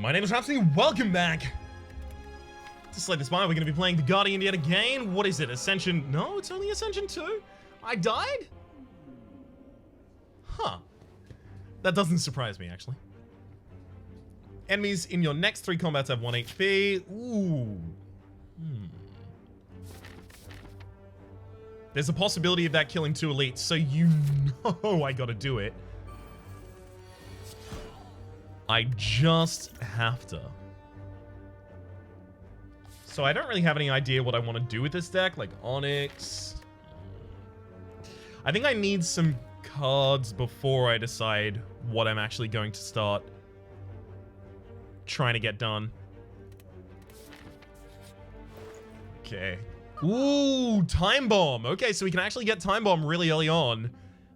My name is Rhapsody, welcome back to Slay the Spire. We're going to be playing the Guardian yet again. What is it, Ascension? No, it's only Ascension 2? I died? Huh. That doesn't surprise me, actually. Enemies in your next 3 combats have 1 HP. Ooh. There's a possibility of that killing 2 elites, so you know I gotta do it. I just have to. So I don't really have any idea what I want to do with this deck, like Onyx. I think I need some cards before I decide what I'm actually going to start trying to get done. Okay. Ooh, Time Bomb. Okay, so we can actually get Time Bomb really early on.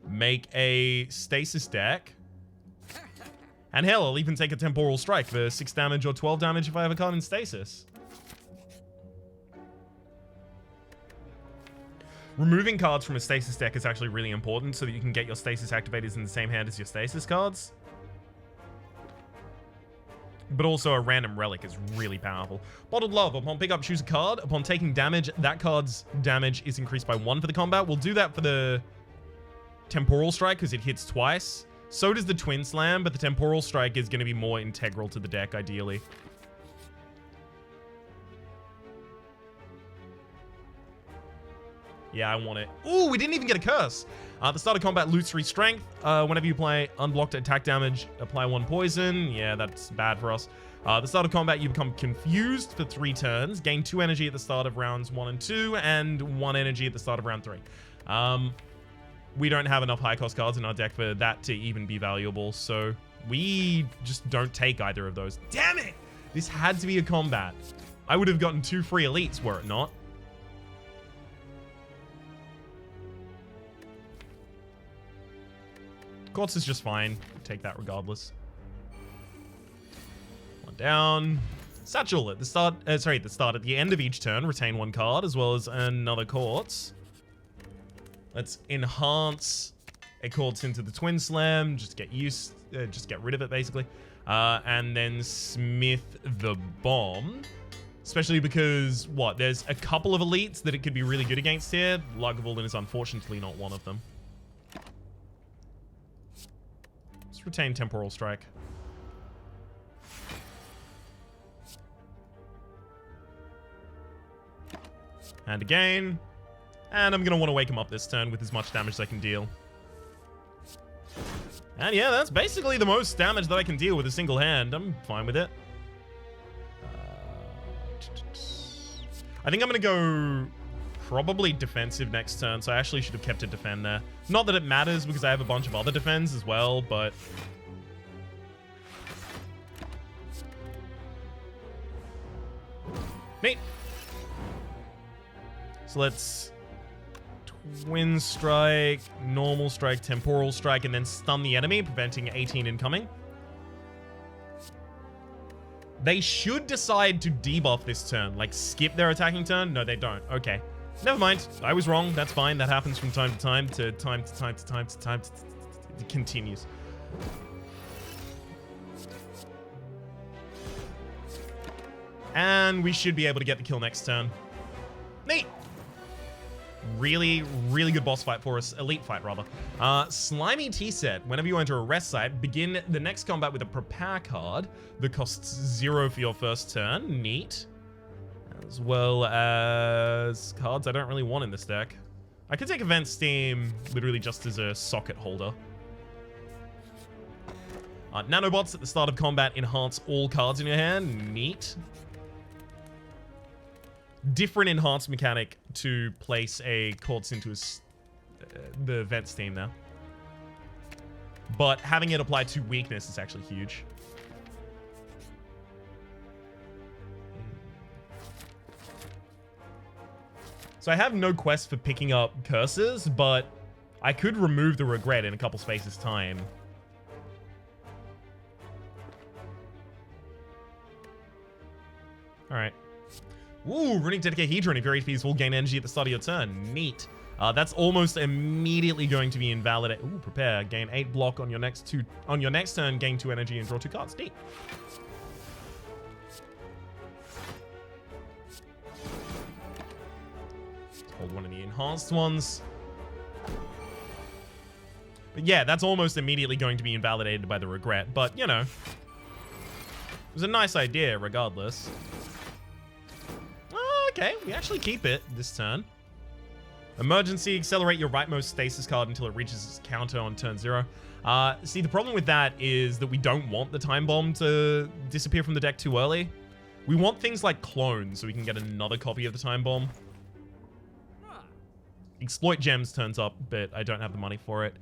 Make a Stasis deck. And hell, I'll even take a Temporal Strike for 6 damage or 12 damage if I have a card in Stasis. Removing cards from a Stasis deck is actually really important so that you can get your Stasis activators in the same hand as your Stasis cards. But also a random relic is really powerful. Bottled Love. Upon pickup, choose a card. Upon taking damage, that card's damage is increased by 1 for the combat. We'll do that for the Temporal Strike because it hits twice. So does the Twin Slam, but the Temporal Strike is going to be more integral to the deck, ideally. Yeah, I want it. Ooh, we didn't even get a curse. At the start of combat, lose 3 strength. Whenever you play unblocked attack damage, apply 1 poison. Yeah, that's bad for us. At the start of combat, you become confused for 3 turns. Gain 2 energy at the start of rounds 1 and 2, and 1 energy at the start of round 3. We don't have enough high cost cards in our deck for that to even be valuable, so we just don't take either of those. Damn it! This had to be a combat. I would have gotten 2 free elites were it not. Quartz is just fine. Take that regardless. 1 down. Satchel at the start. At the end of each turn, retain 1 card as well as another Quartz. Let's enhance a Quartz into the Twin Slam. Just get rid of it basically, and then Smith the Bomb. Especially because there's a couple of elites that it could be really good against here. Lagavulin is unfortunately not one of them. Let's retain Temporal Strike. And again. And I'm going to want to wake him up this turn with as much damage as I can deal. And yeah, that's basically the most damage that I can deal with a single hand. I'm fine with it. I think I'm going to go probably defensive next turn, so I actually should have kept it defend there. Not that it matters because I have a bunch of other defends as well, but... Neat. So let's... Twin Strike, Normal Strike, Temporal Strike, and then stun the enemy, preventing 18 incoming. They should decide to debuff this turn, like skip their attacking turn. No, they don't. Okay. Never mind. I was wrong. That's fine. That happens from time to time to time to time to time to time. It continues. And we should be able to get the kill next turn. Neat. Really, really good boss fight for us. Elite fight, rather. Slimy T-Set. Whenever you enter a rest site, begin the next combat with a prepare card that costs 0 for your first turn. Neat. As well as cards I don't really want in this deck. I could take Event Steam literally just as a socket holder. Nanobots at the start of combat enhance all cards in your hand. Neat. Different enhanced mechanic to place a Quartz into the Vent Steam now. But having it apply to weakness is actually huge. So I have no quest for picking up curses, but I could remove the regret in a couple spaces time. Alright. Ooh, Runic Dodecahedron. If your HP is full, gain energy at the start of your turn. Neat. That's almost immediately going to be invalidated. Ooh, prepare. Gain 8 block on your next turn. Gain 2 energy and draw 2 cards. Neat. Hold one of the enhanced ones. But yeah, that's almost immediately going to be invalidated by the regret. But, you know, it was a nice idea regardless. Okay, we actually keep it this turn. Emergency, accelerate your rightmost stasis card until it reaches its counter on turn 0. See, the problem with that is that we don't want the time bomb to disappear from the deck too early. We want things like clones so we can get another copy of the time bomb. Exploit gems turns up, but I don't have the money for it.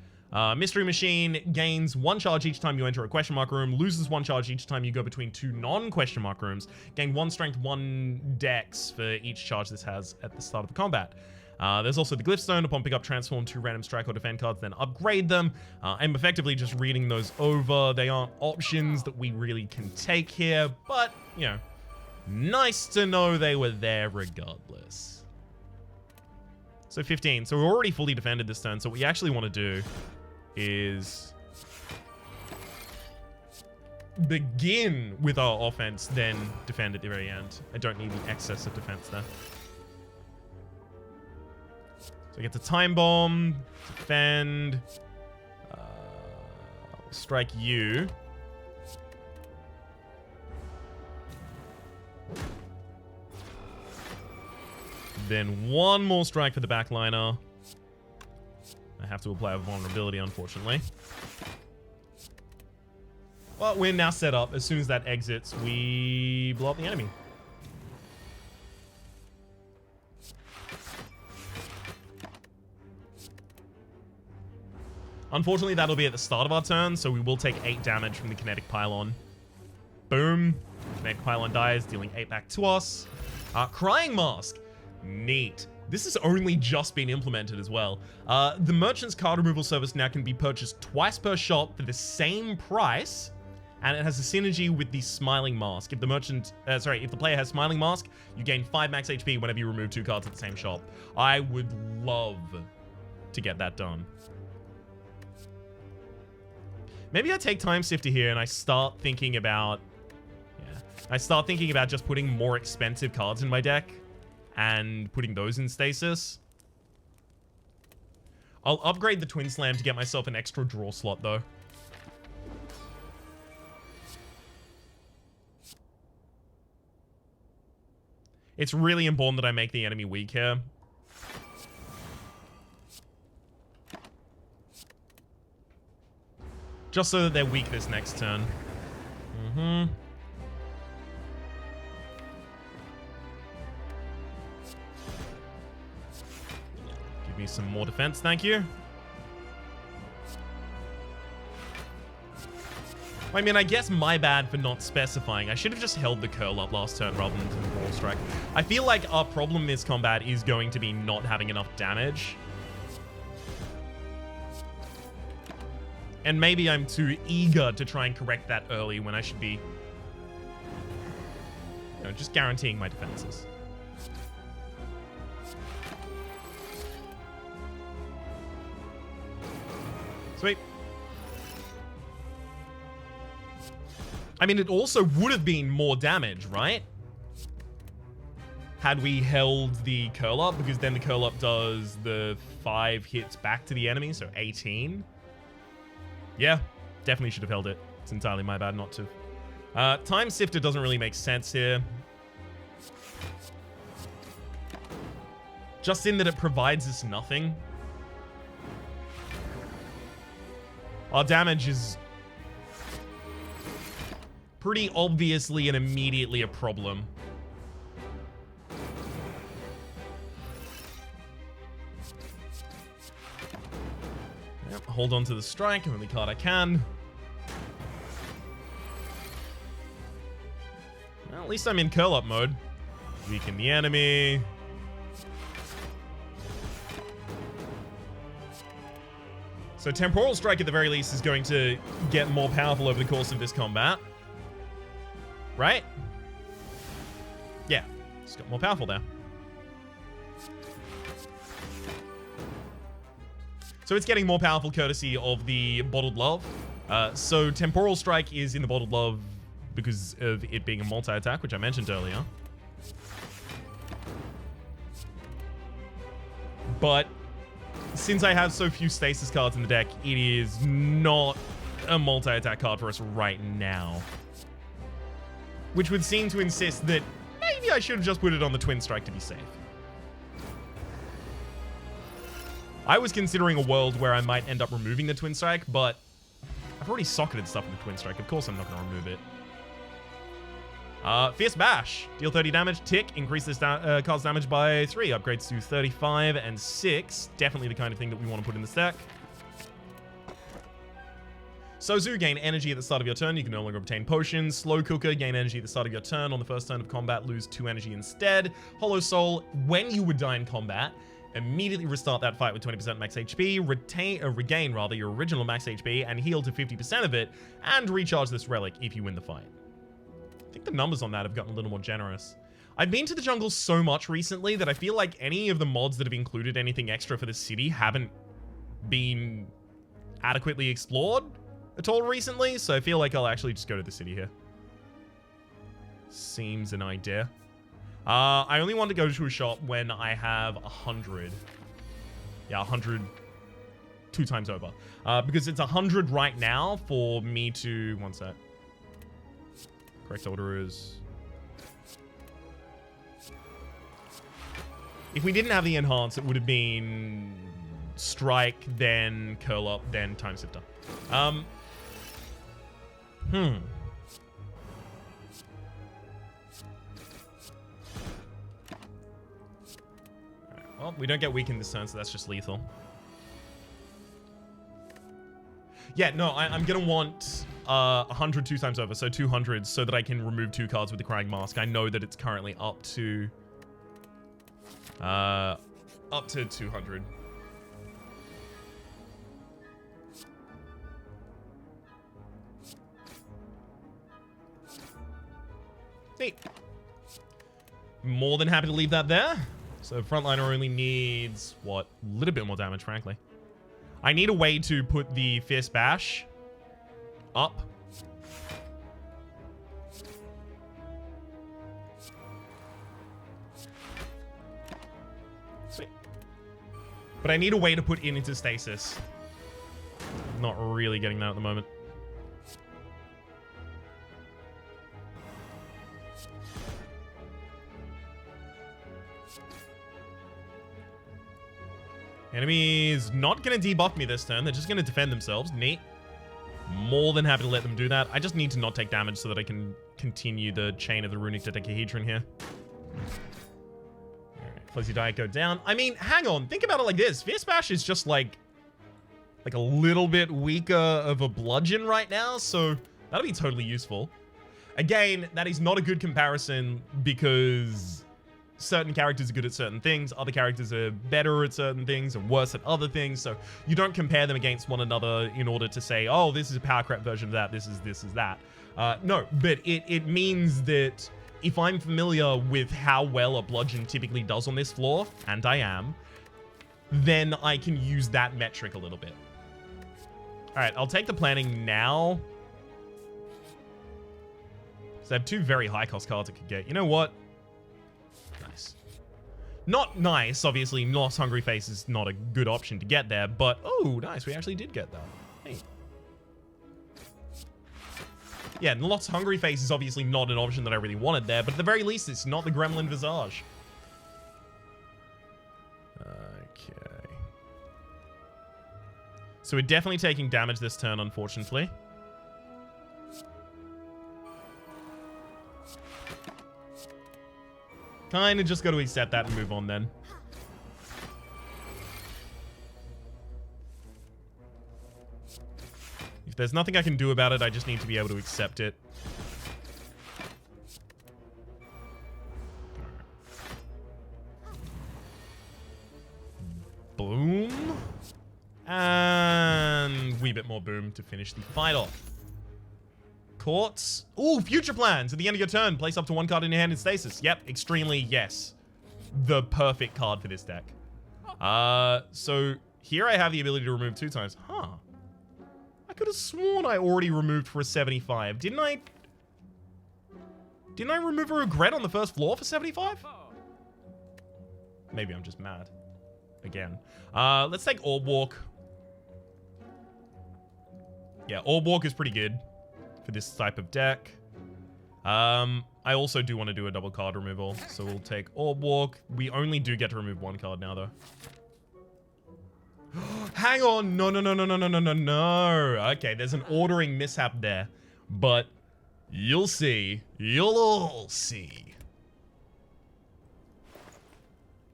Mystery Machine gains 1 charge each time you enter a question mark room, loses 1 charge each time you go between 2 non-question mark rooms, gain 1 strength, 1 dex for each charge this has at the start of the combat. There's also the Glyph Stone. Upon pickup, transform 2 random strike or defend cards, then upgrade them. I'm effectively just reading those over. They aren't options that we really can take here, but, you know, nice to know they were there regardless. So 15. So we're already fully defended this turn, so what we actually want to do is begin with our offense, then defend at the very end. I don't need the excess of defense there. So I get the time bomb, defend, I'll strike you. Then 1 more strike for the backliner. I have to apply a vulnerability, unfortunately. Well, we're now set up. As soon as that exits, we blow up the enemy. Unfortunately, that'll be at the start of our turn, so we will take 8 damage from the kinetic pylon. Boom. Kinetic pylon dies, dealing 8 back to us. Crying Mask. Neat. This has only just been implemented as well. The merchant's card removal service now can be purchased twice per shop for the same price, and it has a synergy with the Smiling Mask. If the merchant, if the player has Smiling Mask, you gain 5 max HP whenever you remove 2 cards at the same shop. I would love to get that done. Maybe I take Time Sifter here and I start thinking about, just putting more expensive cards in my deck and putting those in Stasis. I'll upgrade the Twin Slam to get myself an extra draw slot, though. It's really important that I make the enemy weak here. Just so that they're weak this next turn. Give me some more defense, thank you. I mean, I guess my bad for not specifying. I should have just held the curl up last turn rather than the Brawl Strike. I feel like our problem this combat is going to be not having enough damage. And maybe I'm too eager to try and correct that early when I should be, you know, just guaranteeing my defenses. Sweet. I mean, it also would have been more damage, right? Had we held the curl up, because then the curl up does the 5 hits back to the enemy, so 18. Yeah, definitely should have held it. It's entirely my bad not to. Time Sifter doesn't really make sense here. Just in that it provides us nothing. Our damage is pretty obviously and immediately a problem. Yep, hold on to the strike, only card I can. Well, at least I'm in curl up mode. Weaken the enemy. So Temporal Strike at the very least is going to get more powerful over the course of this combat. Right? Yeah, it's got more powerful there. So it's getting more powerful courtesy of the Bottled Love. So Temporal Strike is in the Bottled Love because of it being a multi-attack, which I mentioned earlier. But since I have so few Stasis cards in the deck, it is not a multi-attack card for us right now. Which would seem to insist that maybe I should have just put it on the Twin Strike to be safe. I was considering a world where I might end up removing the Twin Strike, but I've already socketed stuff with the Twin Strike. Of course I'm not going to remove it. Fierce Bash. Deal 30 damage. Tick. Increase this card's damage by 3. Upgrades to 35 and 6. Definitely the kind of thing that we want to put in the stack. Sozu, gain energy at the start of your turn. You can no longer obtain potions. Slow Cooker, gain energy at the start of your turn. On the first turn of combat, lose 2 energy instead. Hollow Soul, when you would die in combat, immediately restart that fight with 20% max HP, regain your original max HP, and heal to 50% of it, and recharge this relic if you win the fight. I think the numbers on that have gotten a little more generous. I've been to the jungle so much recently that I feel like any of the mods that have included anything extra for the city haven't been adequately explored at all recently, so I feel like I'll actually just go to the city here. Seems an idea. I only want to go to a shop when I have 100. Yeah, 100 2 times over. Because it's 100 right now for me to... One sec. Correct order is... If we didn't have the enhance, it would have been strike, then curl up, then time sifter. Well, we don't get weakened this turn, so that's just lethal. Yeah, no, I'm gonna want 100 2 times over, so 200, so that I can remove 2 cards with the Crying Mask. I know that it's currently up to 200. Neat. More than happy to leave that there. So frontliner only needs, what, a little bit more damage, frankly. I need a way to put the Fierce Bash up. Sweet. But I need a way to put it into Stasis. Not really getting that at the moment. Enemy's not going to debuff me this turn. They're just going to defend themselves. Neat. More than happy to let them do that. I just need to not take damage so that I can continue the chain of the Runic Dodecahedron here. Alright, Fuzzy Diet go down. I mean, hang on. Think about it like this. Fierce Bash is just like a little bit weaker of a bludgeon right now, so that'll be totally useful. Again, that is not a good comparison because... certain characters are good at certain things, other characters are better at certain things and worse at other things, so you don't compare them against one another in order to say, oh, this is a power creep version of that, this is that. No, but it means that if I'm familiar with how well a bludgeon typically does on this floor, and I am, then I can use that metric a little bit. Alright, I'll take the planning now. Because I have 2 very high cost cards I could get. You know what? Not nice, obviously. Lost Hungry Face is not a good option to get there, but oh, nice, we actually did get that. Hey. Yeah, Lost Hungry Face is obviously not an option that I really wanted there, but at the very least, it's not the Gremlin Visage. Okay. So we're definitely taking damage this turn, unfortunately. Kinda just got to accept that and move on then. If there's nothing I can do about it, I just need to be able to accept it. Boom. And wee bit more boom to finish the fight off. Courts. Ooh, future plans. At the end of your turn, place up to 1 card in your hand in Stasis. Yep, extremely yes. The perfect card for this deck. So here I have the ability to remove 2 times. Huh. I could have sworn I already removed for a 75. Didn't I? Didn't I remove a regret on the first floor for 75? Maybe I'm just mad. again. Let's take Orb Walk. Yeah, Orb Walk is pretty good for this type of deck. I also do want to do a double card removal, so we'll take Orb Walk. We only do get to remove one card now, though. Hang on! No, no, no, no, no, no, no, no, no! Okay, there's an ordering mishap there, but you'll see. You'll all see.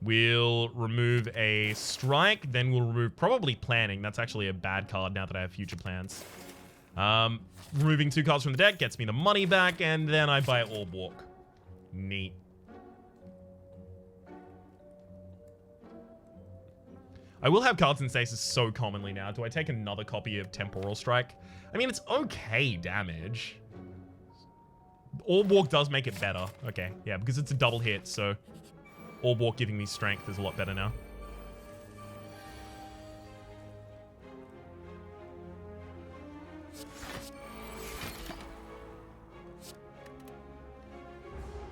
We'll remove a Strike, then we'll remove probably Planning. That's actually a bad card now that I have Future Plans. Removing 2 cards from the deck gets me the money back, and then I buy Orb Walk. Neat. I will have cards in Stasis so commonly now. Do I take another copy of Temporal Strike? I mean, it's okay damage. Orb Walk does make it better. Okay, yeah, because it's a double hit, so Orb Walk giving me strength is a lot better now.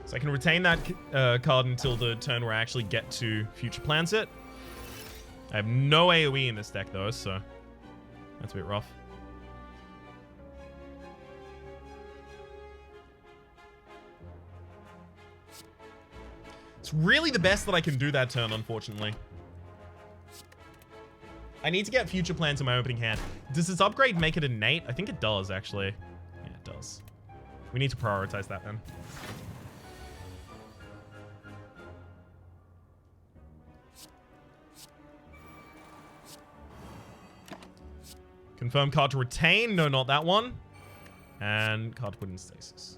So I can retain that card until the turn where I actually get to Future Plans it. I have no AoE in this deck, though, so that's a bit rough. It's really the best that I can do that turn, unfortunately. I need to get Future Plans in my opening hand. Does this upgrade make it innate? I think it does, actually. Yeah, it does. We need to prioritize that, then. Confirm card to retain. No, not that one. And card to put in Stasis.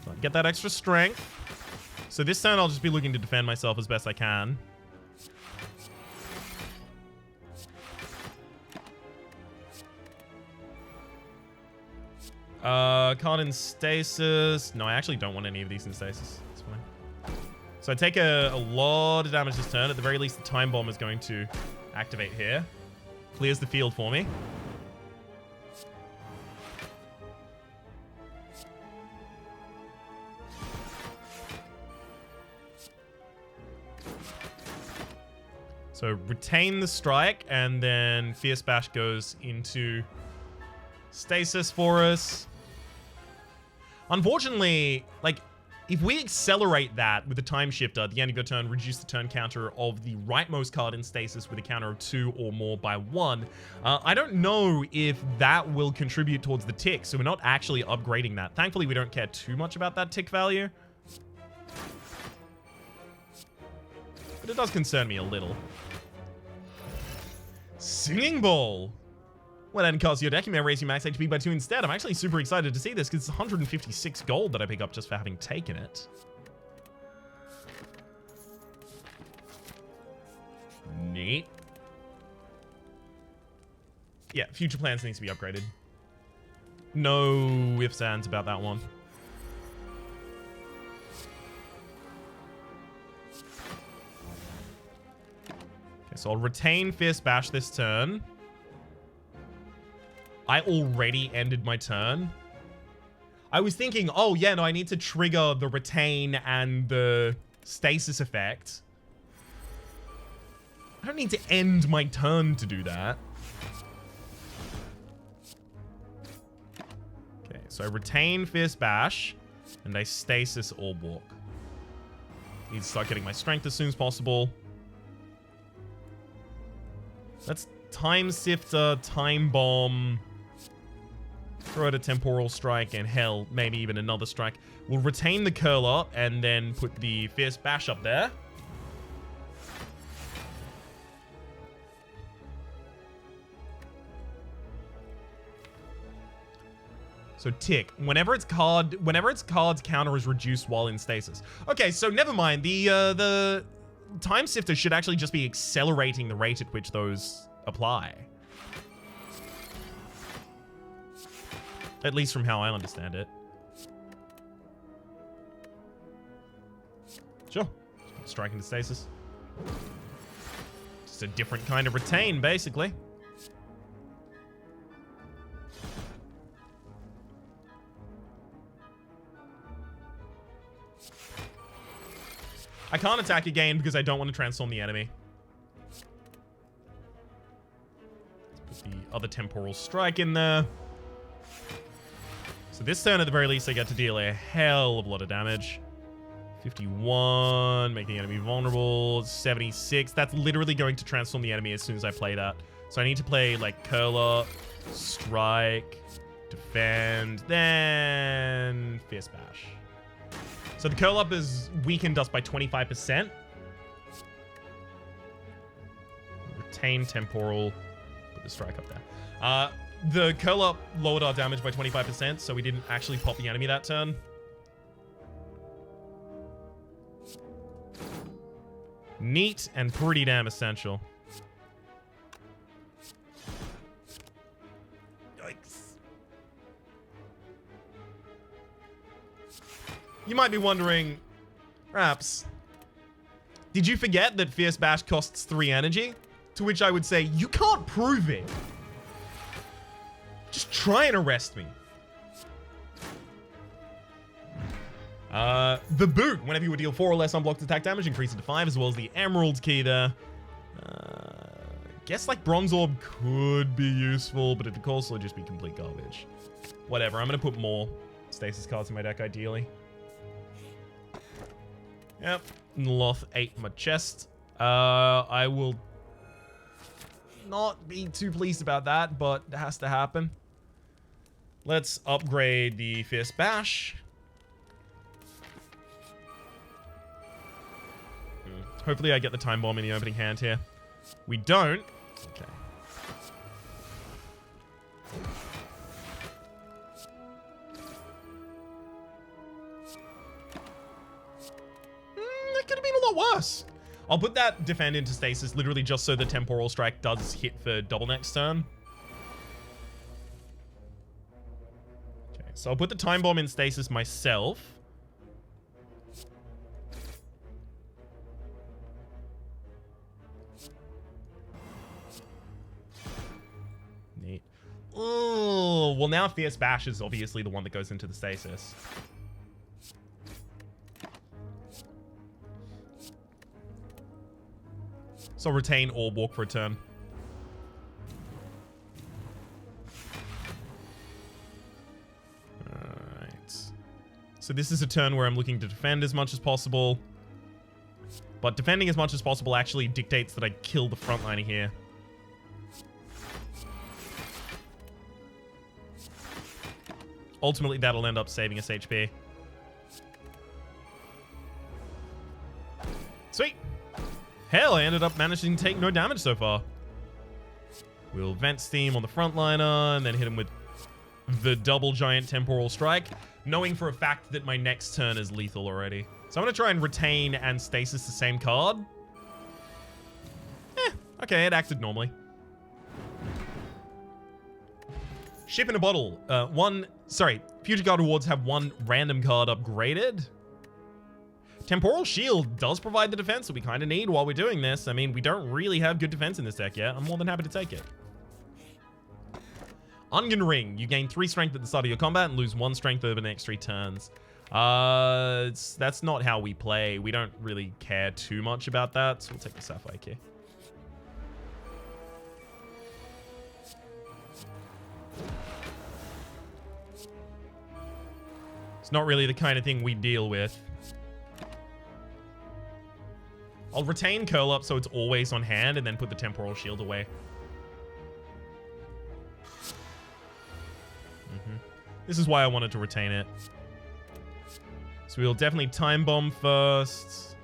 So get that extra strength. So this turn I'll just be looking to defend myself as best I can. Card in Stasis. No, I actually don't want any of these in Stasis. It's fine. So I take a lot of damage this turn. At the very least, the Time Bomb is going to activate here. Clears the field for me. So retain the strike, and then Fierce Bash goes into Stasis for us. Unfortunately, like, if we accelerate that with the Time Shifter at the end of your turn, reduce the turn counter of the rightmost card in Stasis with a counter of 2 or more by 1, I don't know if that will contribute towards the tick, so we're not actually upgrading that. Thankfully, we don't care too much about that tick value. But it does concern me a little. Singing Bowl! When adding cards to your deck, you may raise your max HP by 2 instead. I'm actually super excited to see this because it's 156 gold that I pick up just for having taken it. Neat. Yeah, Future Plans needs to be upgraded. No ifs, ands about that one. Okay, so I'll retain Fierce Bash this turn. I already ended my turn. I was thinking, oh yeah, no, I need to trigger the retain and the stasis effect. I don't need to end my turn to do that. Okay, so I retain Fierce Bash, and I stasis Orb Walk. Need to start getting my strength as soon as possible. Let's Time Sifter, Time Bomb, throw out a Temporal Strike, and hell, maybe even another strike. We'll retain the Curler and then put the Fierce Bash up there. So tick. Whenever its card's counter is reduced while in stasis. Okay, so never mind. The Time Sifter should actually just be accelerating the rate at which those apply. At least from how I understand it. Sure. Strike into stasis. Just a different kind of retain, basically. I can't attack again because I don't want to transform the enemy. Let's put the other temporal strike in there. So this turn, at the very least, I get to deal a hell of a lot of damage. 51, make the enemy vulnerable. 76. That's literally going to transform the enemy as soon as I play that. So I need to play like curler, strike, defend, then fierce bash. So the curl up has weakened us by 25%. Retain temporal. Put the strike up there. The curl up lowered our damage by 25%, so we didn't actually pop the enemy that turn. Neat and pretty damn essential. Yikes. You might be wondering, Raps, did you forget that Fierce Bash costs 3 energy? To which I would say, you can't prove it. Just try and arrest me. The boot, whenever you would deal 4 or less unblocked attack damage, increase it to 5, as well as the emerald key there. Guess like bronze orb could be useful, but it could also just be complete garbage. Whatever, I'm gonna put more stasis cards in my deck, ideally. Yep, Loth ate my chest. I will not be too pleased about that, but it has to happen. Let's upgrade the Fierce Bash. Hopefully I get the time bomb in the opening hand here. We don't. Okay. That could have been a lot worse. I'll put that defend into stasis literally just so the temporal strike does hit for double next turn. Okay, so I'll put the time bomb in stasis myself. Neat. Oh, well now Fierce Bash is obviously the one that goes into the stasis. So retain or walk for a turn. Alright. So this is a turn where I'm looking to defend as much as possible. But defending as much as possible actually dictates that I kill the frontliner here. Ultimately, that'll end up saving us HP. Sweet. Hell, I ended up managing to take no damage so far. We'll Vent Steam on the frontliner and then hit him with the double giant temporal strike, knowing for a fact that my next turn is lethal already. So I'm going to try and retain and stasis the same card. Okay, it acted normally. Ship in a bottle. Future Guard rewards have 1 random card upgraded. Temporal Shield does provide the defense that we kind of need while we're doing this. I mean, we don't really have good defense in this deck yet. I'm more than happy to take it. Ungen Ring. You gain 3 strength at the start of your combat and lose 1 strength over the next 3 turns. That's not how we play. We don't really care too much about that, so we'll take the Sapphire Key. It's not really the kind of thing we deal with. I'll retain Curl Up so it's always on hand and then put the Temporal Shield away. This is why I wanted to retain it. So we'll definitely Time Bomb first.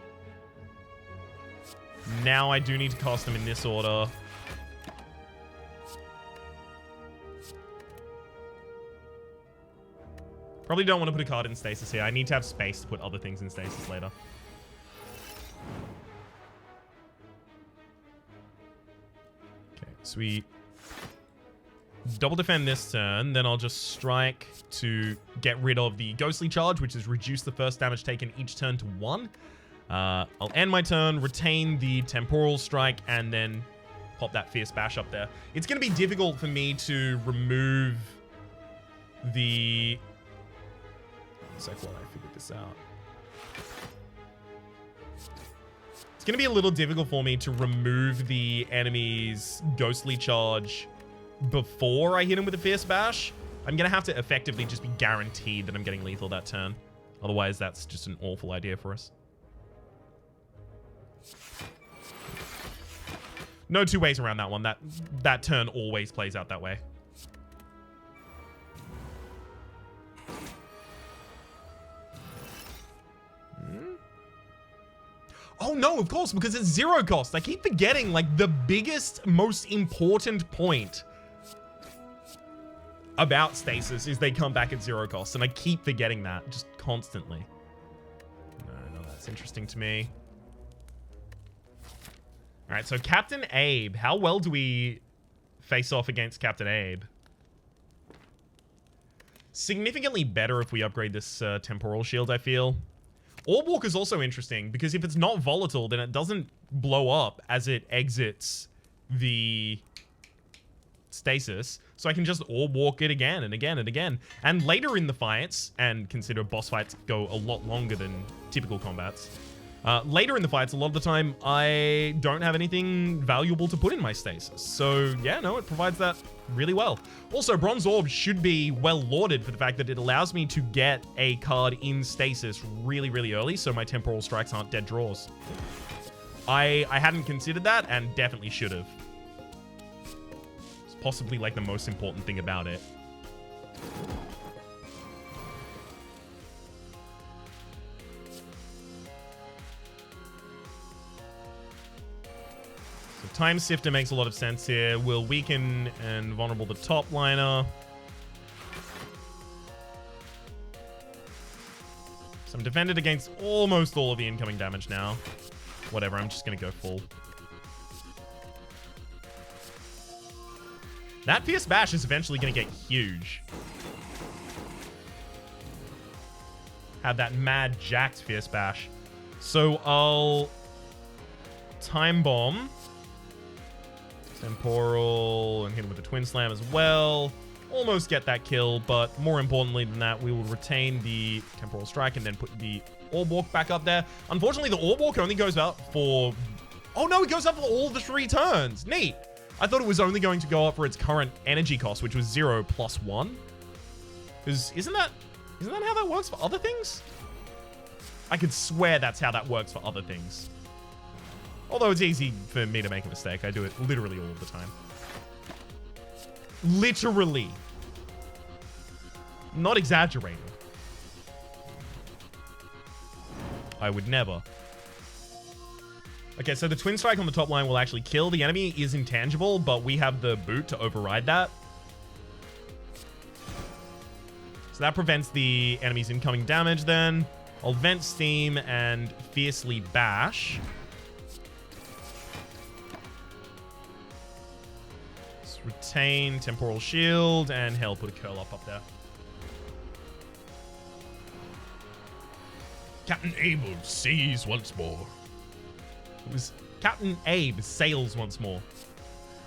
Now I do need to cast them in this order. Probably don't want to put a card in stasis here. I need to have space to put other things in stasis later. So we double defend this turn, then I'll just strike to get rid of the Ghostly Charge, which is reduce the first damage taken each turn to 1. I'll end my turn, retain the Temporal Strike, and then pop that Fierce Bash up there. It's going to be difficult for me to remove the... One sec while I figure this out. It's going to be a little difficult for me to remove the enemy's ghostly charge before I hit him with a Fierce Bash. I'm going to have to effectively just be guaranteed that I'm getting lethal that turn. Otherwise, that's just an awful idea for us. No two ways around that one. That turn always plays out that way. Oh no, of course, because it's 0 cost. I keep forgetting, like, the biggest, most important point about Stasis is they come back at 0 cost, and I keep forgetting that, just constantly. No, that's interesting to me. Alright, so Captain Abe. How well do we face off against Captain Abe? Significantly better if we upgrade this temporal shield, I feel. Orb Walk is also interesting, because if it's not volatile, then it doesn't blow up as it exits the stasis. So I can just Orb Walk it again and again and again. And later in the fights, and consider boss fights go a lot longer than typical combats, later in the fights, a lot of the time, I don't have anything valuable to put in my stasis. So yeah, no, it provides that really well. Also, Bronze Orb should be well lauded for the fact that it allows me to get a card in stasis really, really early, so my temporal strikes aren't dead draws. I hadn't considered that, and definitely should have. It's possibly like the most important thing about it. Time Sifter makes a lot of sense here. Will weaken and vulnerable the top liner. So I'm defended against almost all of the incoming damage now. Whatever, I'm just going to go full. That Fierce Bash is eventually going to get huge. Have that mad jacked Fierce Bash. So I'll Time Bomb. Temporal, and hit him with a Twin Slam as well. Almost get that kill, but more importantly than that, we will retain the Temporal Strike and then put the Orb Walk back up there. Unfortunately, the Orb Walk only goes out for... Oh no, it goes up for all the 3 turns. Neat. I thought it was only going to go up for its current energy cost, which was 0 plus 1. Because isn't that how that works for other things? I could swear that's how that works for other things. Although it's easy for me to make a mistake. I do it literally all the time. Literally. Not exaggerating. I would never. Okay, so the Twin Strike on the top line will actually kill. The enemy is intangible, but we have the boot to override that. So that prevents the enemy's incoming damage then. I'll Vent Steam and Fiercely Bash. Retain Temporal Shield, and hell, put a curl up there. Captain Abe sees once more. It was Captain Abe sails once more.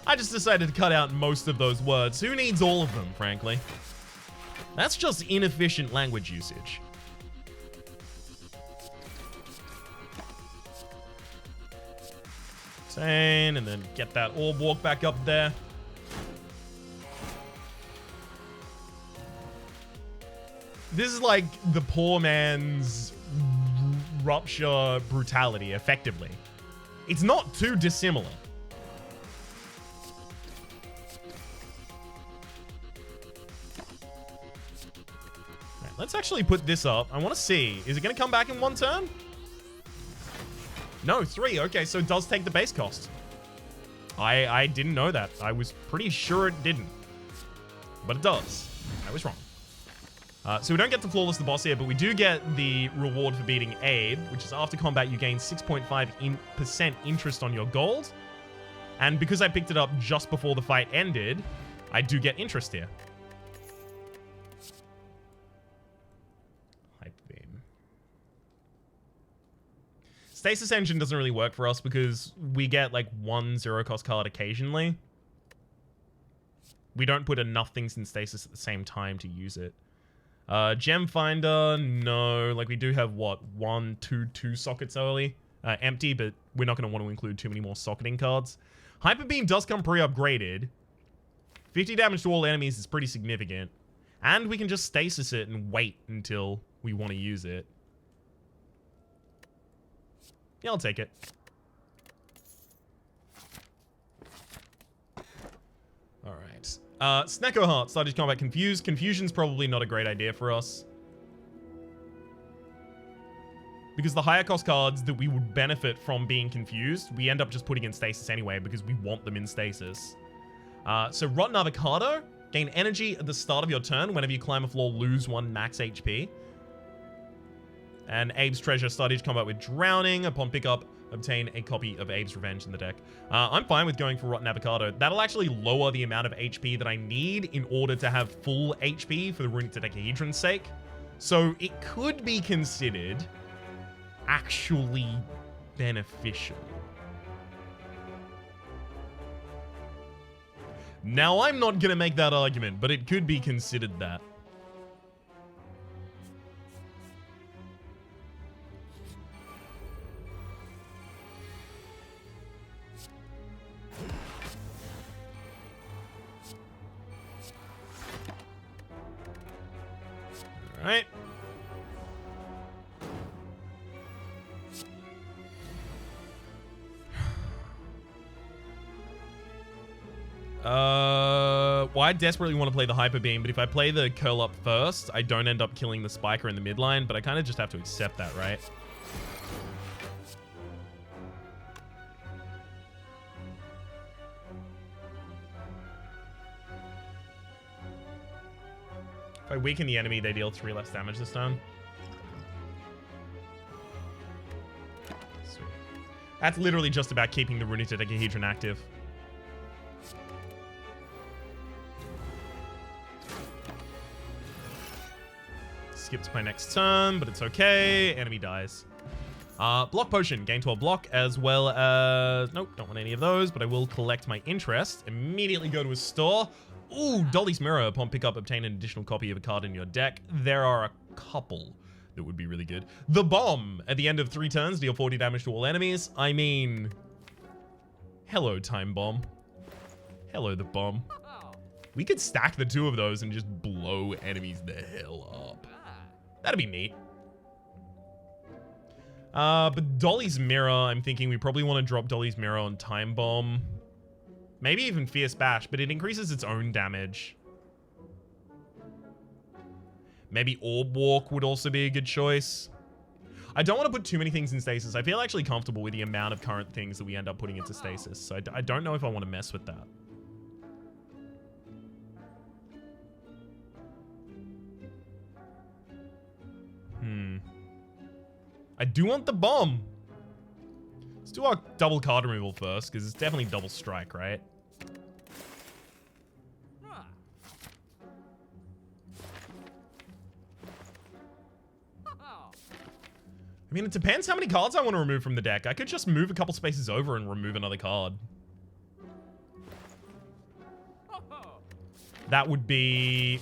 I just decided to cut out most of those words. Who needs all of them, frankly? That's just inefficient language usage. Retain, and then get that Orb Walk back up there. This is like the poor man's Rupture brutality, effectively. It's not too dissimilar. Right, let's actually put this up. I want to see. Is it going to come back in 1 turn? No, 3. Okay, so it does take the base cost. I didn't know that. I was pretty sure it didn't. But it does. I was wrong. So we don't get to Flawless the boss here, but we do get the reward for beating Abe, which is after combat you gain 6.5% interest on your gold. And because I picked it up just before the fight ended, I do get interest here. Hype Beam. Stasis Engine doesn't really work for us because we get like 1 0-cost card occasionally. We don't put enough things in Stasis at the same time to use it. Gem Finder, no. Like, we do have, what, 1, 2 sockets early empty, but we're not going to want to include too many more socketing cards. Hyper Beam does come pre-upgraded. 50 damage to all enemies is pretty significant. And we can just stasis it and wait until we want to use it. Yeah, I'll take it. Alright. Snecko Heart started combat confused. Confusion's probably not a great idea for us. Because the higher cost cards that we would benefit from being confused, we end up just putting in stasis anyway because we want them in stasis. So Rotten Avocado, gain energy at the start of your turn. Whenever you climb a floor, lose 1 max HP. And Abe's Treasure started combat with Drowning. Upon pickup, obtain a copy of Abe's Revenge in the deck. I'm fine with going for Rotten Avocado. That'll actually lower the amount of HP that I need in order to have full HP for the Runic Dodecahedron's sake. So it could be considered actually beneficial. Now, I'm not gonna make that argument, but it could be considered that. All right. Well, I desperately want to play the Hyper Beam, but if I play the Curl Up first, I don't end up killing the Spiker in the midline, but I kind of just have to accept that, right? If I weaken the enemy, they deal 3 less damage this turn. Sweet. That's literally just about keeping the Runic Dodecahedron active. Skips my next turn, but it's okay. Enemy dies. Block Potion. Gain 12 block, as well as... Nope, don't want any of those, but I will collect my interest. Immediately go to a store. Ooh, Dolly's Mirror. Upon pickup, obtain an additional copy of a card in your deck. There are a couple that would be really good. The Bomb. At the end of 3 turns, deal 40 damage to all enemies. I mean... Hello, Time Bomb. Hello, the Bomb. We could stack the 2 of those and just blow enemies the hell up. That'd be neat. But Dolly's Mirror, I'm thinking we probably want to drop Dolly's Mirror on Time Bomb. Maybe even Fierce Bash, but it increases its own damage. Maybe Orb Walk would also be a good choice. I don't want to put too many things in stasis. I feel actually comfortable with the amount of current things that we end up putting into stasis. So I don't know if I want to mess with that. I do want the Bomb. Let's do our double card removal first, because it's definitely double strike, right? I mean, it depends how many cards I want to remove from the deck. I could just move a couple spaces over and remove another card. That would be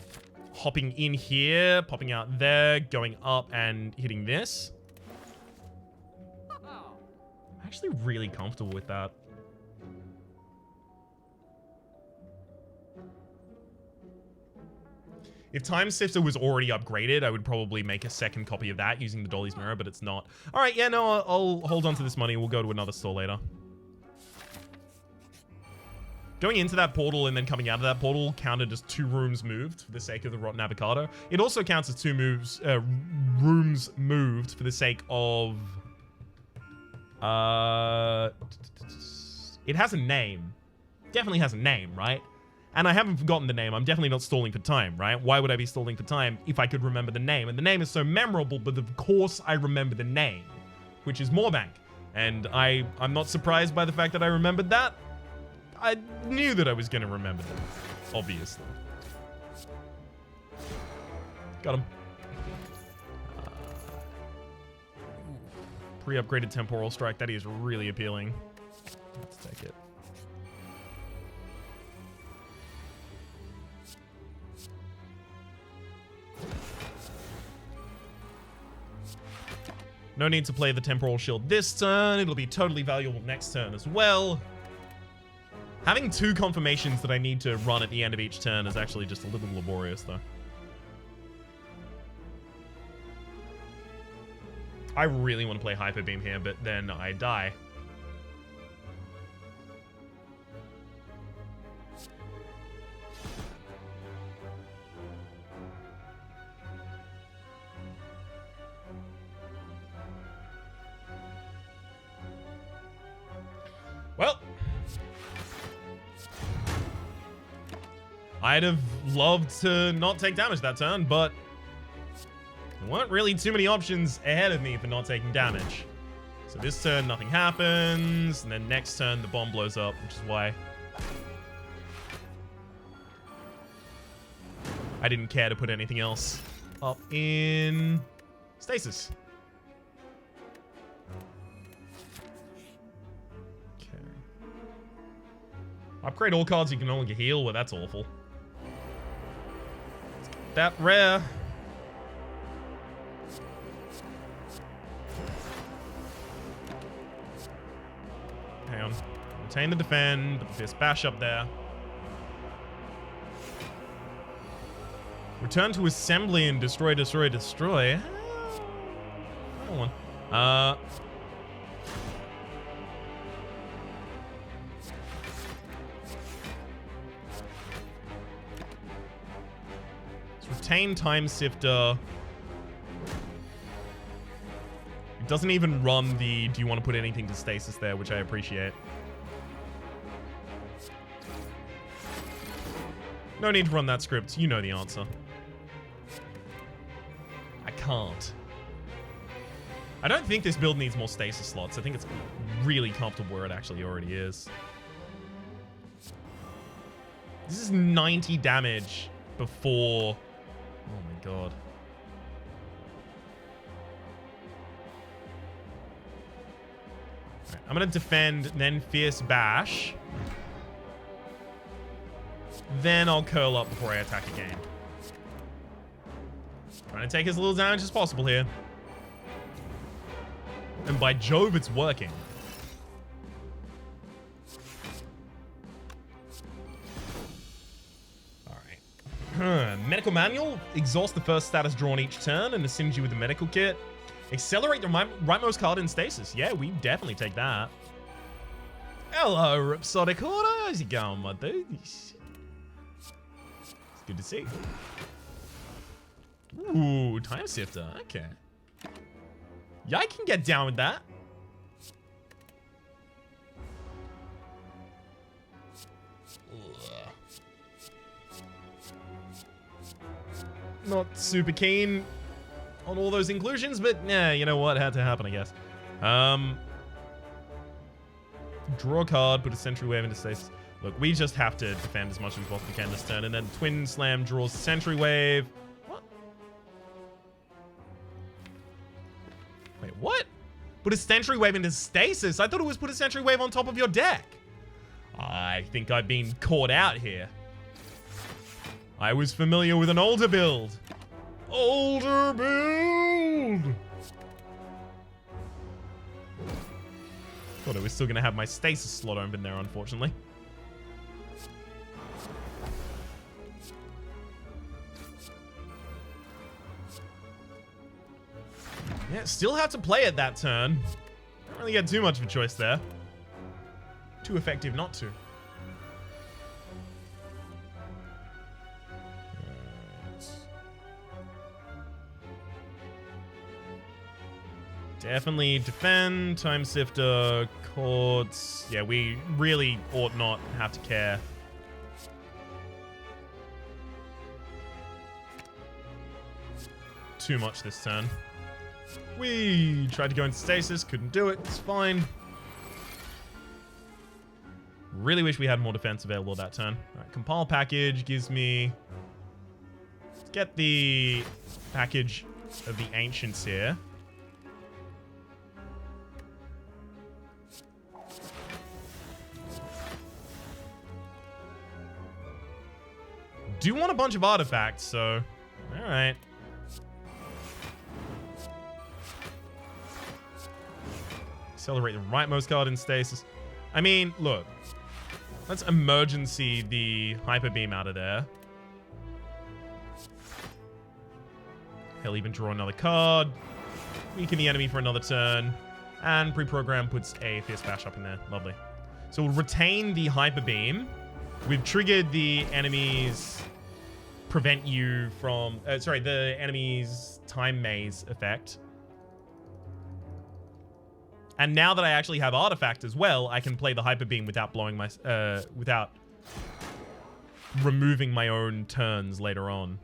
hopping in here, popping out there, going up and hitting this. I'm actually really comfortable with that. If Time Sifter was already upgraded, I would probably make a second copy of that using the Dolly's Mirror, but it's not. All right, yeah, no, I'll hold on to this money. We'll go to another store later. Going into that portal and then coming out of that portal counted as 2 rooms moved for the sake of the Rotten Avocado. It also counts as 2 rooms moved for the sake of... It has a name. Definitely has a name, right? And I haven't forgotten the name. I'm definitely not stalling for time, right? Why would I be stalling for time if I could remember the name? And the name is so memorable, but of course I remember the name, which is Moorbank. And I'm not surprised by the fact that I remembered that. I knew that I was going to remember that, obviously. Got him. Pre-upgraded Temporal Strike. That is really appealing. Let's take it. No need to play the Temporal Shield this turn. It'll be totally valuable next turn as well. Having 2 confirmations that I need to run at the end of each turn is actually just a little laborious, though. I really want to play Hyper Beam here, but then I die. Well, I'd have loved to not take damage that turn, but there weren't really too many options ahead of me for not taking damage. So this turn, nothing happens, and then next turn, the bomb blows up, which is why I didn't care to put anything else up in Stasis. Upgrade all cards you can only heal. Well, that's awful. That rare. Hang on. Retain the defend. Put the Fierce Bash up there. Return to assembly and destroy, destroy, destroy. Another one. Retain Time Sifter. It doesn't even run the do you want to put anything to Stasis there, which I appreciate. No need to run that script. You know the answer. I can't. I don't think this build needs more Stasis slots. I think it's really comfortable where it actually already is. This is 90 damage before... Oh my god. Right, I'm gonna defend, then Fierce Bash. Then I'll curl up before I attack again. Trying to take as little damage as possible here. And by Jove, it's working. Medical Manual. Exhaust the first status drawn each turn and ascend you with the medical kit. Accelerate the rightmost card in Stasis. Yeah, we definitely take that. Hello, Rhapsody. How's it going, my dude? It's good to see. Ooh, Time Sifter. Okay. Yeah, I can get down with that. Not super keen on all those inclusions, but yeah, you know what? Had to happen, I guess. Draw a card, put a Sentry Wave into Stasis. Look, we just have to defend as much as we possibly can this turn, and then Twin Slam draws Sentry Wave. What? Wait, what? Put a Sentry Wave into Stasis? I thought it was put a Sentry Wave on top of your deck. I think I've been caught out here. I was familiar with an older build. Older build! Thought I was still going to have my Stasis slot open there, unfortunately. Yeah, still have to play it that turn. Don't really get too much of a choice there. Too effective not to. Definitely defend, Time Sifter, Courts. Yeah, we really ought not have to care. Too much this turn. We tried to go into Stasis, couldn't do it, it's fine. Really wish we had more defense available that turn. Alright, compile package gives me... Let's get the package of the Ancients here. Do want a bunch of artifacts, so... Alright. Accelerate the rightmost card in Stasis. I mean, look. Let's emergency the Hyper Beam out of there. He'll even draw another card. Weaken the enemy for another turn. And pre-program puts a Fierce Bash up in there. Lovely. So we'll retain the Hyper Beam. We've triggered the enemy's prevent you from... the enemy's Time Maze effect. And now that I actually have Artifact as well, I can play the Hyper Beam without blowing my... without removing my own turns later on.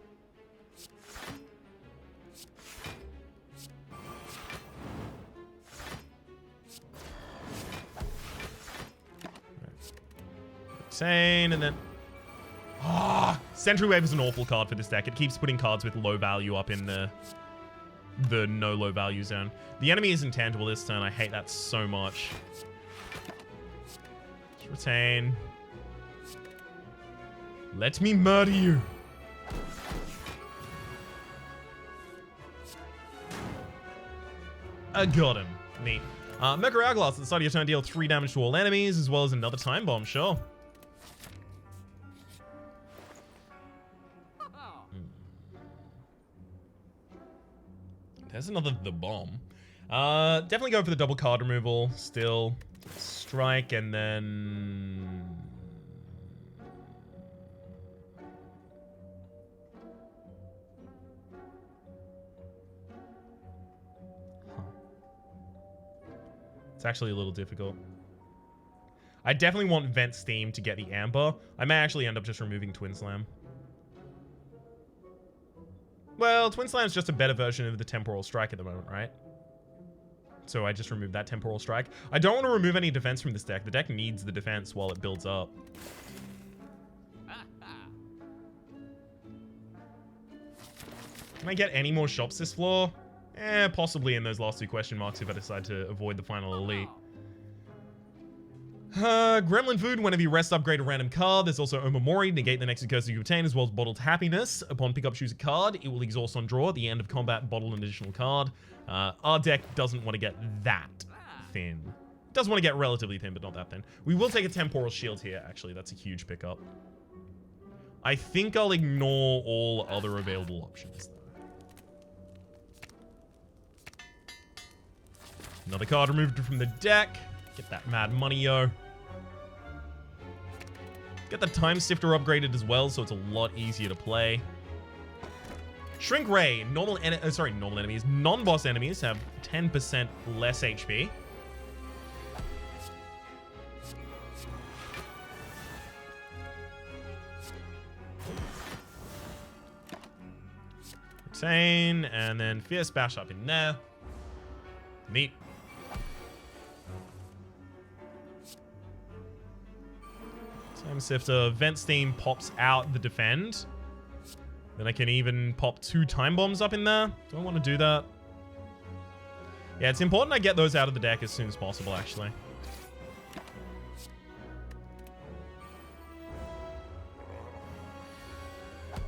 Insane, and then... Sentry Wave is an awful card for this deck. It keeps putting cards with low value up in the no low value zone. The enemy is intangible this turn. I hate that so much. Just retain. Let me murder you. I got him. Neat. Mercury Hourglass at the start of your turn, deal 3 damage to all enemies, as well as another Time Bomb, sure. There's another The Bomb. Definitely go for the double card removal. Still. Strike, and then... It's actually a little difficult. I definitely want Vent Steam to get the Amber. I may actually end up just removing Twin Slam. Well, Twin Slam's just a better version of the Temporal Strike at the moment, right? So I just removed that Temporal Strike. I don't want to remove any defense from this deck. The deck needs the defense while it builds up. Can I get any more shops this floor? Possibly in those last 2 question marks if I decide to avoid the final elite. Gremlin Food, whenever you rest, upgrade a random card. There's also Omamori, negate the next curse you obtain, as well as Bottled Happiness. Upon pickup, choose a card. It will exhaust on draw. At the end of combat, bottle an additional card. Our deck doesn't want to get that thin. It does want to get relatively thin, but not that thin. We will take a Temporal Shield here, actually. That's a huge pickup. I think I'll ignore all other available options, though. Another card removed from the deck. Get that mad money, yo. Get the Time Sifter upgraded as well, so it's a lot easier to play. Shrink Ray. Normal enemies. Non-boss enemies have 10% less HP. Retain, and then Fierce Bash up in there. Neat. Time Sifter, Vent Steam pops out the defend. Then I can even pop 2 Time Bombs up in there. Do I want to do that? Yeah, it's important I get those out of the deck as soon as possible, actually.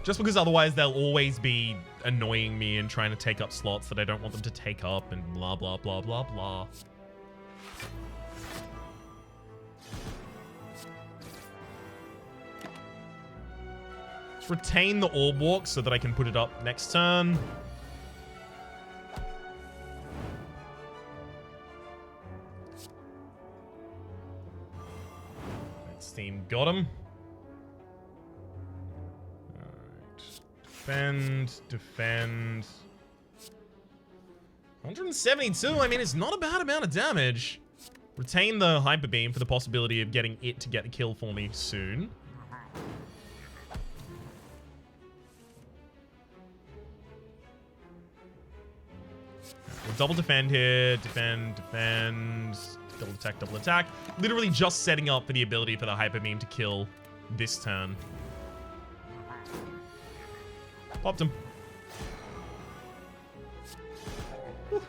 Just because otherwise they'll always be annoying me and trying to take up slots that I don't want them to take up and blah, blah, blah, blah, blah. Let's retain the Orb Walk so that I can put it up next turn. Steam got him. Alright. Defend, defend. 172, I mean, it's not a bad amount of damage. Retain the Hyper Beam for the possibility of getting it to get the kill for me soon. We'll double defend here. Defend, defend. Double attack, double attack. Literally just setting up for the ability for the Hyper Beam to kill this turn. Popped him. Whew.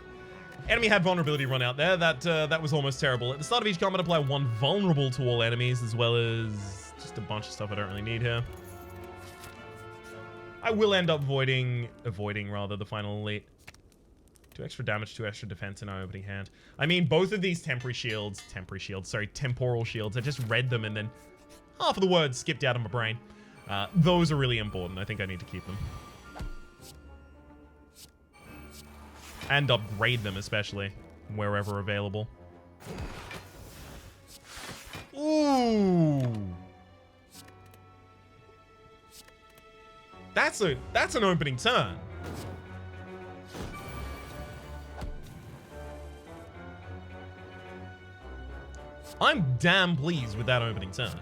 Enemy had vulnerability run out there. That was almost terrible. At the start of each combat, apply 1 vulnerable to all enemies, as well as just a bunch of stuff I don't really need here. I will end up avoiding the final elite. 2 extra damage, 2 extra defense in our opening hand. I mean, both of these temporary shields, sorry, temporal shields, I just read them and then half of the words skipped out of my brain. Those are really important. I think I need to keep them. And upgrade them, especially, wherever available. Ooh. That's an opening turn. I'm damn pleased with that opening turn.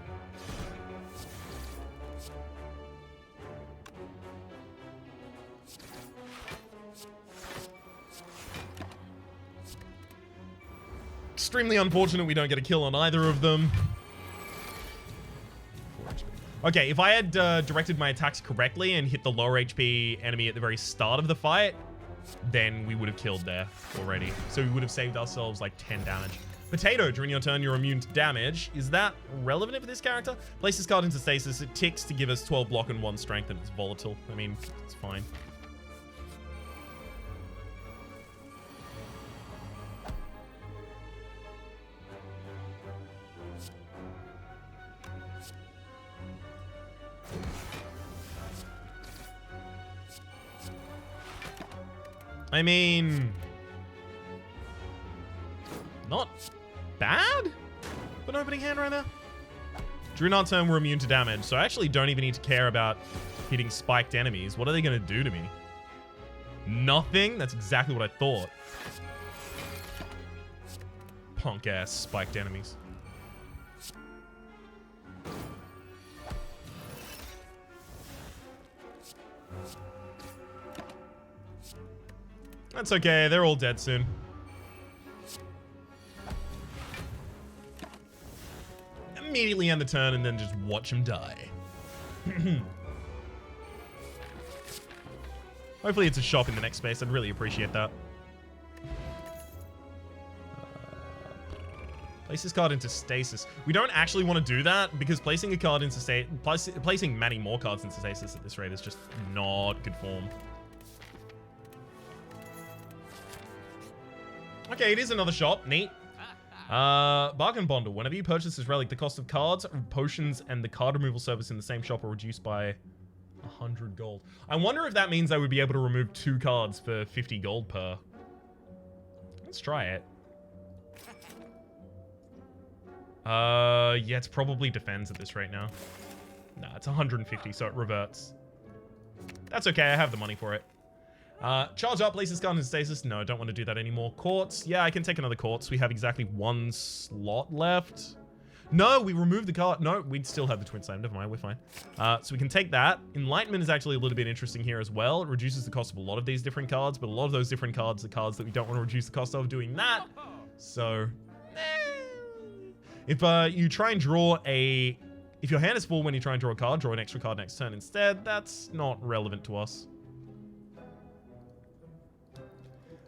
Extremely unfortunate we don't get a kill on either of them. Okay, if I had directed my attacks correctly and hit the lower HP enemy at the very start of the fight, then we would have killed there already. So we would have saved ourselves like 10 damage. Potato, during your turn, you're immune to damage. Is that relevant for this character? Place this card into stasis. It ticks to give us 12 block and 1 strength, and it's volatile. I mean, it's fine. I mean, not bad for an opening hand right now. During our turn, we're immune to damage, so I actually don't even need to care about hitting spiked enemies. What are they going to do to me? Nothing? That's exactly what I thought. Punk-ass spiked enemies. That's okay, they're all dead soon. Immediately end the turn and then just watch them die. Hopefully it's a shop in the next space. I'd really appreciate that. Place this card into stasis. We don't actually want to do that because placing a card into stasis, placing many more cards into stasis at this rate is just not good form. Okay, it is another shop. Neat. Bargain bundle. Whenever you purchase this relic, the cost of cards, potions, and the card removal service in the same shop are reduced by 100 gold. I wonder if that means I would be able to remove 2 cards for 50 gold per. Let's try it. Yeah, it's probably defends at this rate now. Nah, it's 150, so it reverts. That's okay, I have the money for it. Charge up, place this card in stasis. No, I don't want to do that anymore. Quartz. Yeah, I can take another quartz. We have exactly 1 slot left. No, we removed the card. No, we'd still have the twin slam. Never mind, we're fine. So we can take that. Enlightenment is actually a little bit interesting here as well. It reduces the cost of a lot of these different cards, but a lot of those different cards are cards that we don't want to reduce the cost of doing that. So, if you try and draw a... If your hand is full when you try and draw a card, draw an extra card next turn instead. That's not relevant to us.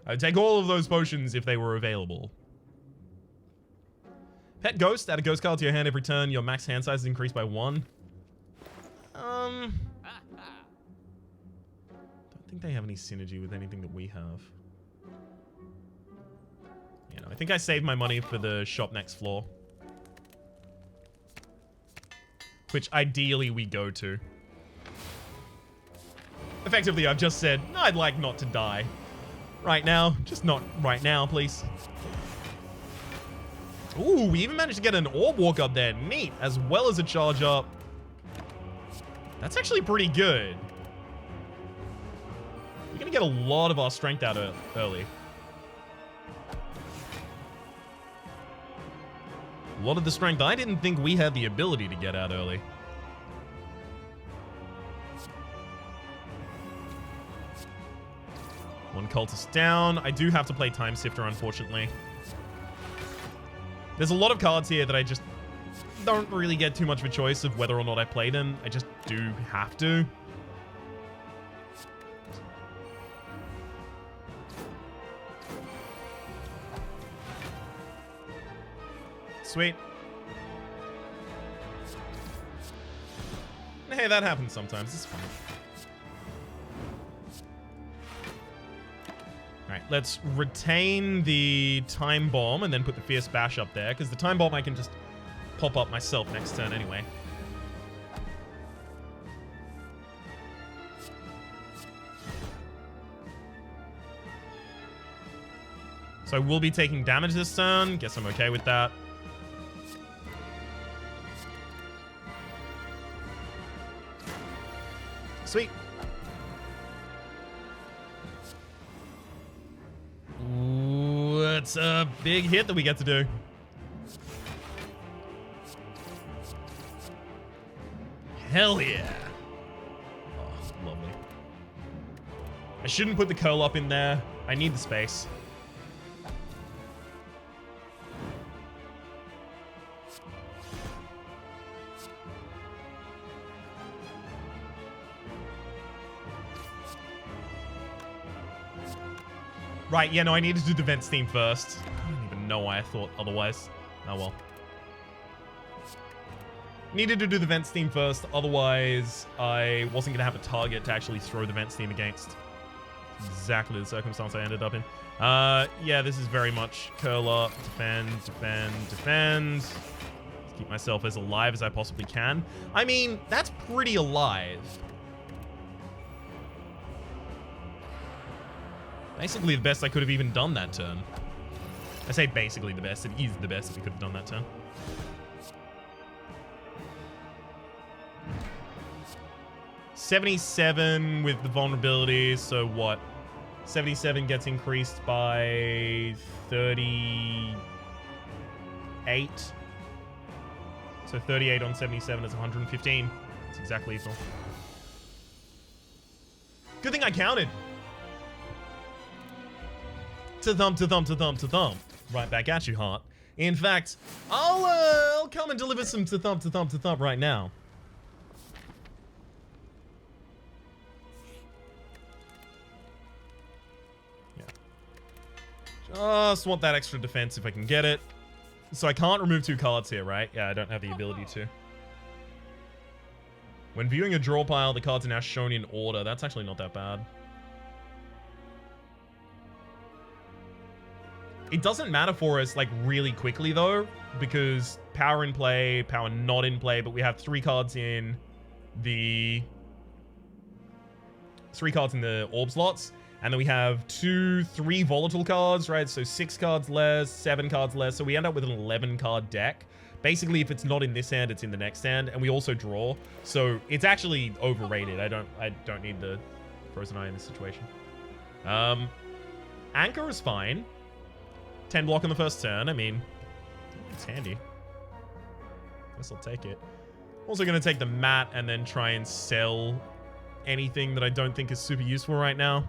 I'd take all of those potions if they were available. Pet Ghost. Add a ghost card to your hand every turn. Your max hand size is increased by 1. Don't think they have any synergy with anything that we have. You know, I think I saved my money for the shop next floor. Which ideally we go to. Effectively, I've just said, I'd like not to die. Right now. Just not right now, please. Ooh, we even managed to get an orb walk up there. Neat. As well as a charge up. That's actually pretty good. We're going to get a lot of our strength out early. A lot of the strength I didn't think we had the ability to get out early. One cultist down. I do have to play Time Sifter, unfortunately. There's a lot of cards here that I just don't really get too much of a choice of whether or not I play them. I just do have to. Sweet. Hey, that happens sometimes. It's fine. Alright, let's retain the Time Bomb and then put the Fierce Bash up there, because the Time Bomb I can just pop up myself next turn anyway. So we'll be taking damage this turn. Guess I'm okay with that. Sweet. Ooh, it's a big hit that we get to do. Hell yeah. Oh, lovely. I shouldn't put the curl up in there. I need the space. Right, yeah, no, I need to do the vent steam first. I don't even know why I thought otherwise. Oh well. Needed to do the vent steam first, otherwise I wasn't gonna have a target to actually throw the vent steam against. Exactly the circumstance I ended up in. Yeah, this is very much curl up, defend, defend, defend. Let's keep myself as alive as I possibly can. I mean, that's pretty alive. Basically the best I could have even done that turn. I say basically the best. It is the best that we could have done that turn. $77 with the vulnerabilities, so what? 77 gets increased by 38. So 38 on 77 is 115. It's exactly equal. Good thing I counted. To thump, to thump, to thump, to thump. Right back at you, heart. In fact, I'll come and deliver some to thump, to thump, to thump right now. Yeah. Just want that extra defense if I can get it. So I can't remove 2 cards here, right? Yeah, I don't have the ability to. When viewing a draw pile, the cards are now shown in order. That's actually not that bad. It doesn't matter for us, like, really quickly, though, because power in play, power not in play, but we have 3 cards in the... 3 cards in the orb slots, and then we have 3 volatile cards, right? So 6 cards less, 7 cards less, so we end up with an 11-card deck. Basically, if it's not in this hand, it's in the next hand, and we also draw, so it's actually overrated. I don't need the Frozen Eye in this situation. Anchor is fine. 10 block on the first turn. I mean, it's handy. Guess I'll take it. Also going to take the mat and then try and sell anything that I don't think is super useful right now.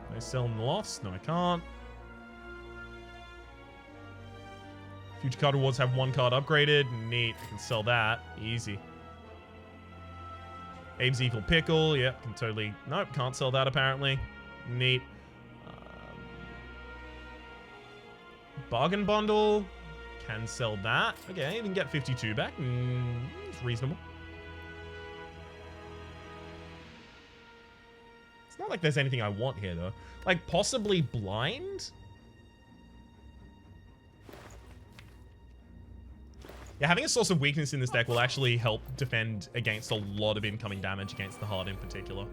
Can I sell in the loss? No, I can't. Future card rewards have 1 card upgraded. Neat. I can sell that. Easy. Abe's Evil Pickle. Yep, can totally... Nope, can't sell that apparently. Neat. Bargain bundle. Can sell that. Okay, even get 52 back. It's reasonable. It's not like there's anything I want here, though. Like, possibly blind? Yeah, having a source of weakness in this deck will actually help defend against a lot of incoming damage against the heart in particular.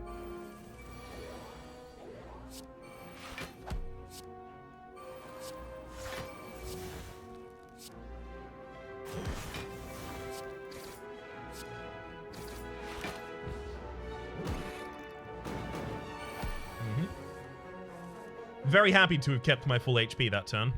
Very happy to have kept my full HP that turn.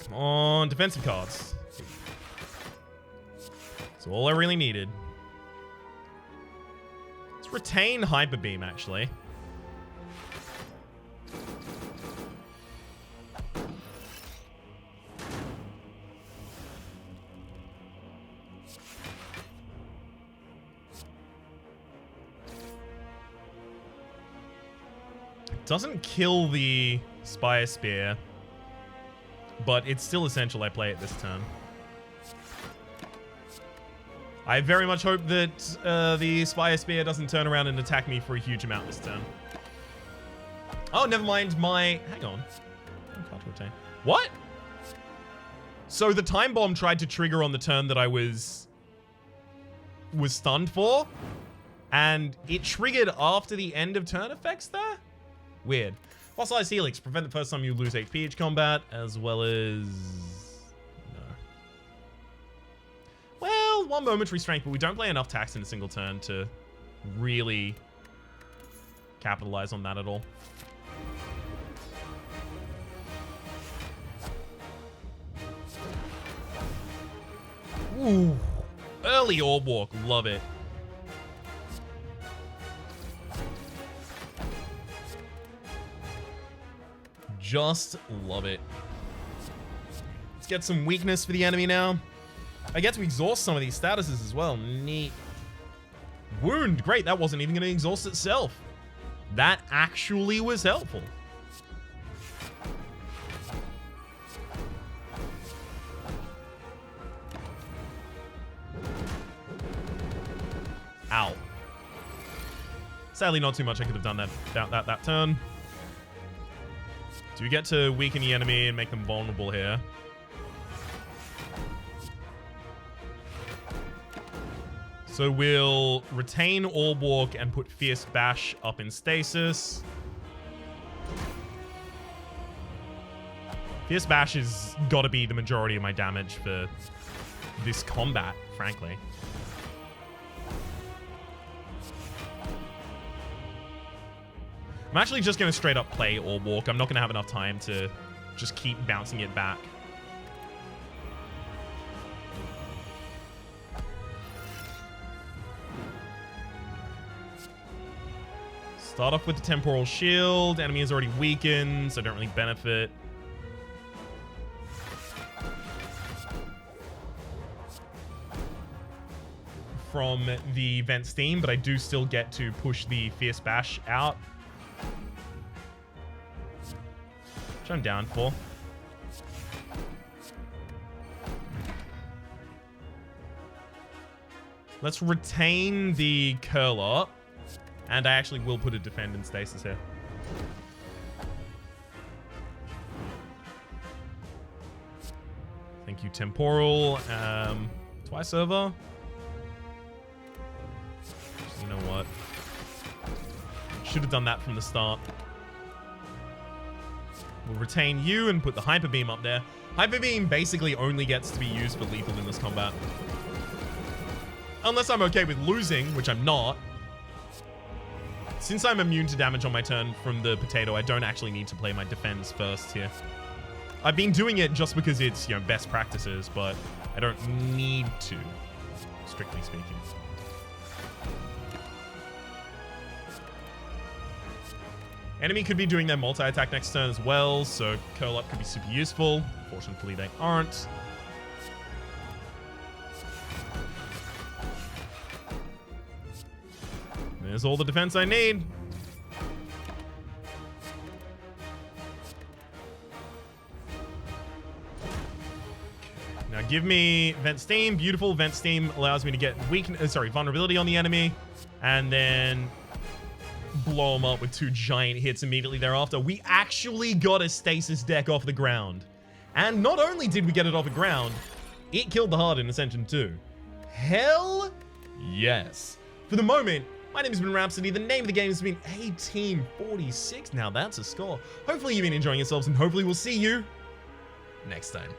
Come on, defensive cards. That's all I really needed. Let's retain Hyper Beam, actually. Doesn't kill the Spire Spear, but it's still essential I play it this turn. I very much hope that the Spire Spear doesn't turn around and attack me for a huge amount this turn. Oh, never mind my... Hang on. What? So the Time Bomb tried to trigger on the turn that I was stunned for, and it triggered after the end of turn effects there? Weird. Fossilized Helix. Prevent the first time you lose HP each combat, as well as... Well, 1 momentary strength, but we don't play enough tax in a single turn to really capitalize on that at all. Ooh, early Orb Walk, love it. Just love it. Let's get some weakness for the enemy now. I get to exhaust some of these statuses as well. Neat. Wound. Great. That wasn't even going to exhaust itself. That actually was helpful. Ow. Sadly, not too much I could have done that turn. Do we get to weaken the enemy and make them vulnerable here? So we'll retain Orb Walk and put Fierce Bash up in Stasis. Fierce Bash has got to be the majority of my damage for this combat, frankly. I'm actually just going to straight up play Orb Walk. I'm not going to have enough time to just keep bouncing it back. Start off with the Temporal Shield. Enemy is already weakened, so don't really benefit. From the Vent Steam, but I do still get to push the Fierce Bash out. Which I'm down for. Let's retain the Curler. And I actually will put a Defend in Stasis here. Thank you, Temporal. Twice over. You know what? Should have done that from the start. We'll retain you and put the Hyper Beam up there. Hyper Beam basically only gets to be used for lethal in this combat. Unless I'm okay with losing, which I'm not. Since I'm immune to damage on my turn from the potato, I don't actually need to play my defense first here. I've been doing it just because it's, you know, best practices, but I don't need to, strictly speaking. Enemy could be doing their multi-attack next turn as well, so curl up could be super useful. Fortunately, they aren't. There's all the defense I need. Now give me Vent Steam. Beautiful. Vent Steam allows me to get vulnerability on the enemy, and then blow them up with 2 giant hits immediately thereafter. We actually got a Stasis deck off the ground. And not only did we get it off the ground, it killed the Hard in Ascension 2. Hell yes. For the moment, my name has been Rhapsody. The name of the game has been 1846. Now that's a score. Hopefully you've been enjoying yourselves, and hopefully we'll see you next time.